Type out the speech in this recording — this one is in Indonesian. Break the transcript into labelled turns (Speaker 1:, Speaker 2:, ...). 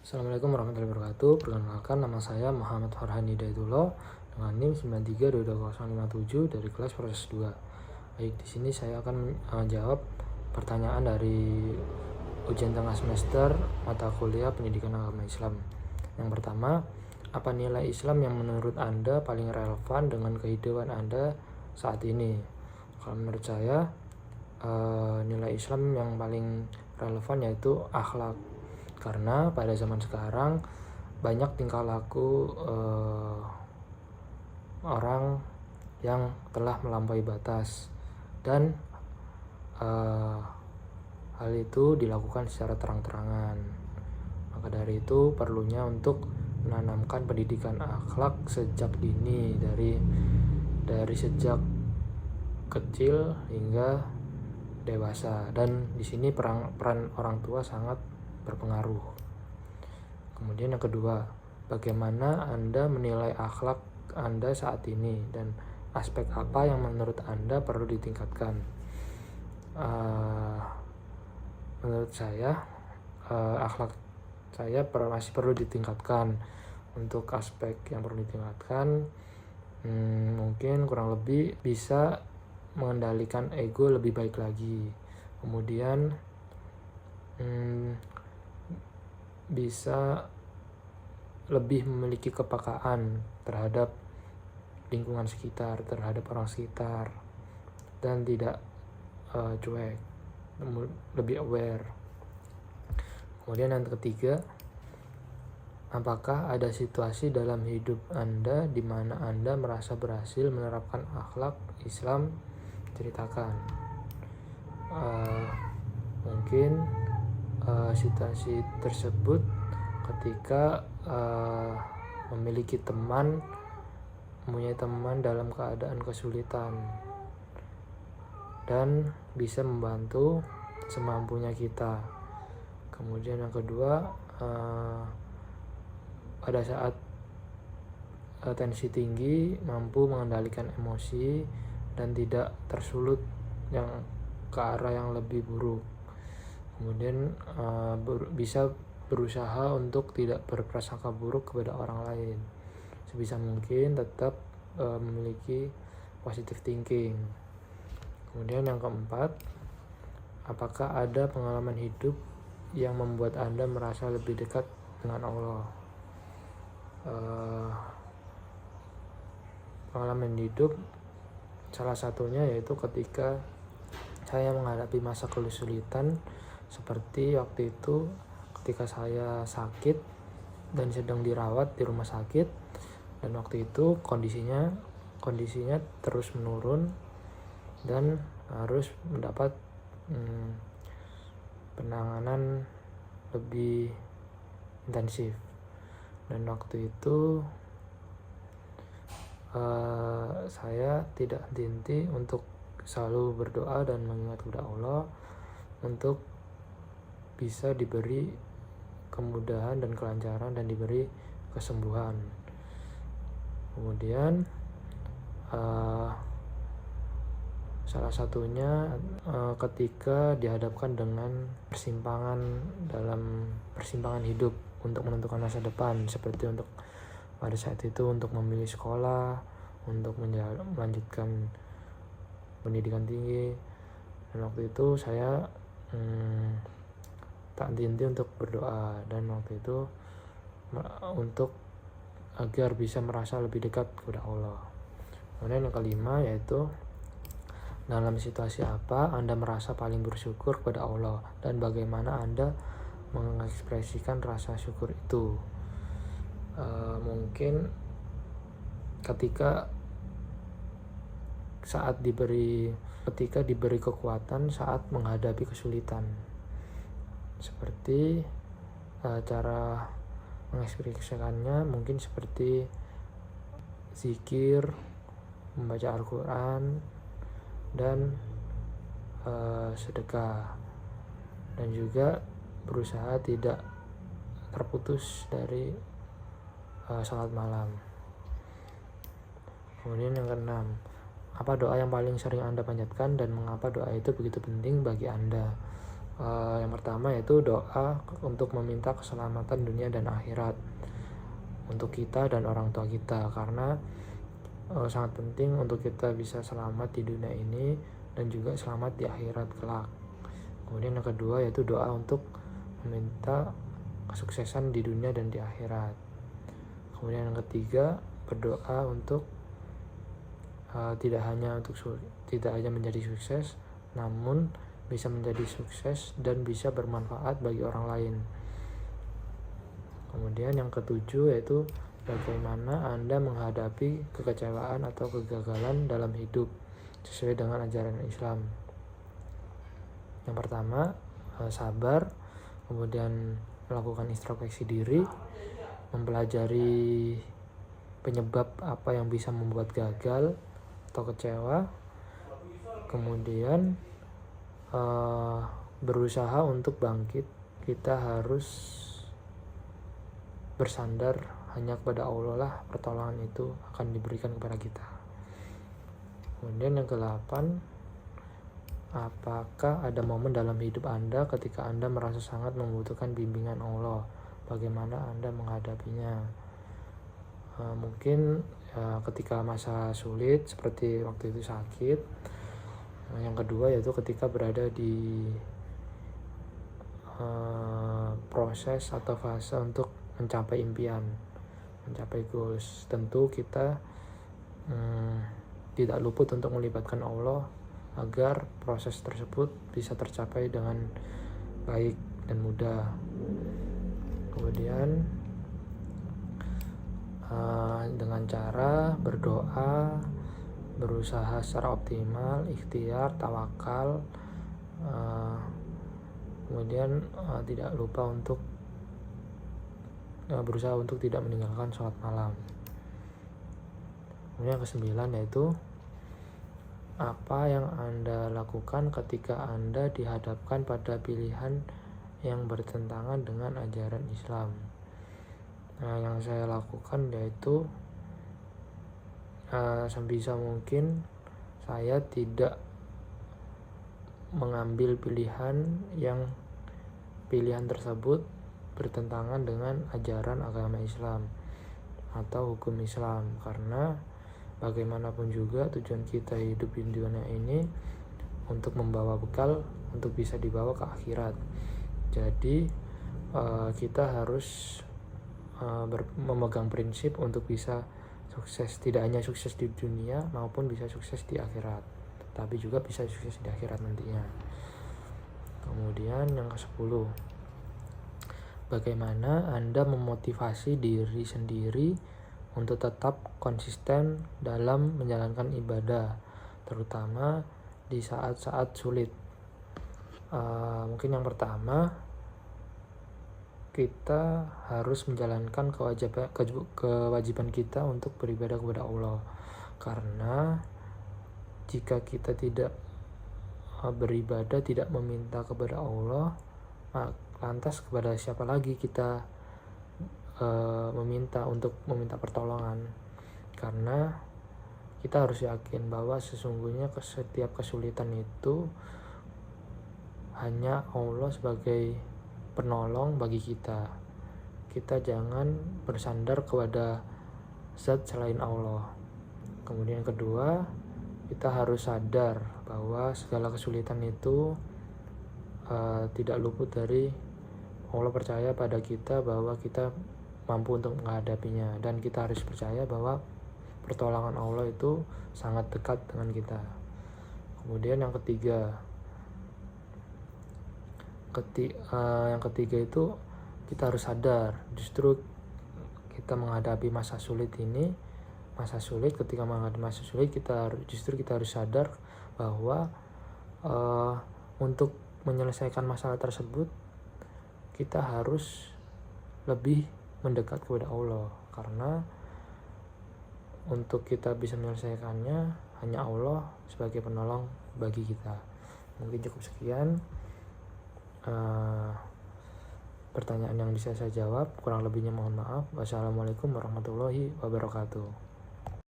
Speaker 1: Assalamualaikum warahmatullahi wabarakatuh. Perkenalkan, nama saya Muhammad Farhan Hidayatullah dengan NIM 93220057 dari kelas proses 2. Baik, di sini saya akan menjawab pertanyaan dari ujian tengah semester mata kuliah Pendidikan Agama Islam. Yang pertama, apa nilai Islam yang menurut Anda paling relevan dengan kehidupan Anda saat ini? Kalau menurut saya, nilai Islam yang paling relevan yaitu akhlak. Karena pada zaman sekarang banyak tingkah laku orang yang telah melampaui batas, dan hal itu dilakukan secara terang-terangan. Maka dari itu perlunya untuk menanamkan pendidikan akhlak sejak dini, dari sejak kecil hingga dewasa, dan di sini peran orang tua sangat berpengaruh. Kemudian yang kedua, bagaimana Anda menilai akhlak Anda saat ini dan aspek apa yang menurut Anda perlu ditingkatkan? Menurut saya, akhlak saya masih perlu ditingkatkan. Untuk aspek yang perlu ditingkatkan, mungkin kurang lebih bisa mengendalikan ego lebih baik lagi. Kemudian bisa lebih memiliki kepekaan terhadap lingkungan sekitar, terhadap orang sekitar, dan tidak cuek, lebih aware. Kemudian yang ketiga, apakah ada situasi dalam hidup Anda di mana Anda merasa berhasil menerapkan akhlak Islam? Ceritakan. Mungkin situasi tersebut ketika mempunyai teman dalam keadaan kesulitan dan bisa membantu semampunya kita. Kemudian yang kedua, pada saat tensi tinggi mampu mengendalikan emosi dan tidak tersulut yang ke arah yang lebih buruk. Kemudian bisa berusaha untuk tidak berprasangka buruk kepada orang lain. Sebisa mungkin tetap memiliki positive thinking. Kemudian yang keempat, apakah ada pengalaman hidup yang membuat Anda merasa lebih dekat dengan Allah? Pengalaman hidup salah satunya yaitu ketika saya menghadapi masa kesulitan, seperti waktu itu ketika saya sakit dan sedang dirawat di rumah sakit, dan waktu itu kondisinya terus menurun dan harus mendapat penanganan lebih intensif. Dan waktu itu saya tidak henti untuk selalu berdoa dan mengingat kepada Allah untuk bisa diberi kemudahan dan kelancaran dan diberi kesembuhan. Kemudian salah satunya ketika dihadapkan dengan persimpangan hidup untuk menentukan masa depan, seperti untuk pada saat itu untuk memilih sekolah, untuk melanjutkan pendidikan tinggi. Dan waktu itu saya tak henti untuk berdoa, dan waktu itu untuk agar bisa merasa lebih dekat kepada Allah. Kemudian yang kelima yaitu, dalam situasi apa Anda merasa paling bersyukur kepada Allah dan bagaimana Anda mengekspresikan rasa syukur itu? Mungkin ketika diberi kekuatan saat menghadapi kesulitan, seperti cara mengekspresikannya mungkin seperti zikir, membaca Al-Quran, dan sedekah, dan juga berusaha tidak terputus dari salat malam. Kemudian yang keenam, apa doa yang paling sering Anda panjatkan dan mengapa doa itu begitu penting bagi Anda? Yang pertama yaitu doa untuk meminta keselamatan dunia dan akhirat untuk kita dan orang tua kita, karena sangat penting untuk kita bisa selamat di dunia ini dan juga selamat di akhirat kelak. Kemudian yang kedua yaitu doa untuk meminta kesuksesan di dunia dan di akhirat. Kemudian yang ketiga, berdoa untuk tidak hanya menjadi sukses, namun bisa menjadi sukses dan bisa bermanfaat bagi orang lain. Kemudian yang ketujuh yaitu bagaimana Anda menghadapi kekecewaan atau kegagalan dalam hidup sesuai dengan ajaran Islam. Yang pertama, sabar, kemudian melakukan introspeksi diri, mempelajari penyebab apa yang bisa membuat gagal atau kecewa, kemudian berusaha untuk bangkit. Kita harus bersandar hanya kepada Allah lah, pertolongan itu akan diberikan kepada kita. Kemudian yang ke-8, apakah ada momen dalam hidup Anda ketika Anda merasa sangat membutuhkan bimbingan Allah? Bagaimana Anda menghadapinya? Mungkin ketika masa sulit seperti waktu itu sakit. Yang kedua yaitu ketika berada di proses atau fase untuk mencapai impian, mencapai goals. Tentu kita tidak luput untuk melibatkan Allah agar proses tersebut bisa tercapai dengan baik dan mudah. Kemudian dengan cara berdoa, berusaha secara optimal, ikhtiar, tawakal, kemudian tidak lupa untuk berusaha untuk tidak meninggalkan sholat malam. Kemudian yang ke-9 yaitu apa yang Anda lakukan ketika Anda dihadapkan pada pilihan yang bertentangan dengan ajaran Islam. Yang saya lakukan yaitu sebisa mungkin saya tidak mengambil pilihan tersebut bertentangan dengan ajaran agama Islam atau hukum Islam, karena bagaimanapun juga tujuan kita hidup di dunia ini untuk membawa bekal untuk bisa dibawa ke akhirat. Jadi kita harus memegang prinsip untuk bisa sukses, tidak hanya sukses di dunia maupun bisa sukses di akhirat, tapi juga bisa sukses di akhirat nantinya. Kemudian yang ke-10, bagaimana Anda memotivasi diri sendiri untuk tetap konsisten dalam menjalankan ibadah, terutama di saat-saat sulit. Mungkin yang pertama, kita harus menjalankan kewajiban kita untuk beribadah kepada Allah, karena jika kita tidak beribadah, tidak meminta kepada Allah, lantas kepada siapa lagi kita meminta pertolongan? Karena kita harus yakin bahwa sesungguhnya setiap kesulitan itu hanya Allah sebagai penolong bagi kita. Kita jangan bersandar kepada zat selain Allah. Kemudian yang kedua, kita harus sadar bahwa segala kesulitan itu tidak luput dari Allah. Percaya pada kita bahwa kita mampu untuk menghadapinya, dan kita harus percaya bahwa pertolongan Allah itu sangat dekat dengan kita. Kemudian yang ketiga, itu kita harus sadar justru kita menghadapi masa sulit ini, ketika menghadapi masa sulit kita harus sadar bahwa untuk menyelesaikan masalah tersebut kita harus lebih mendekat kepada Allah, karena untuk kita bisa menyelesaikannya hanya Allah sebagai penolong bagi kita. Mungkin cukup sekian pertanyaan yang bisa saya jawab, kurang lebihnya mohon maaf. Wassalamualaikum warahmatullahi wabarakatuh.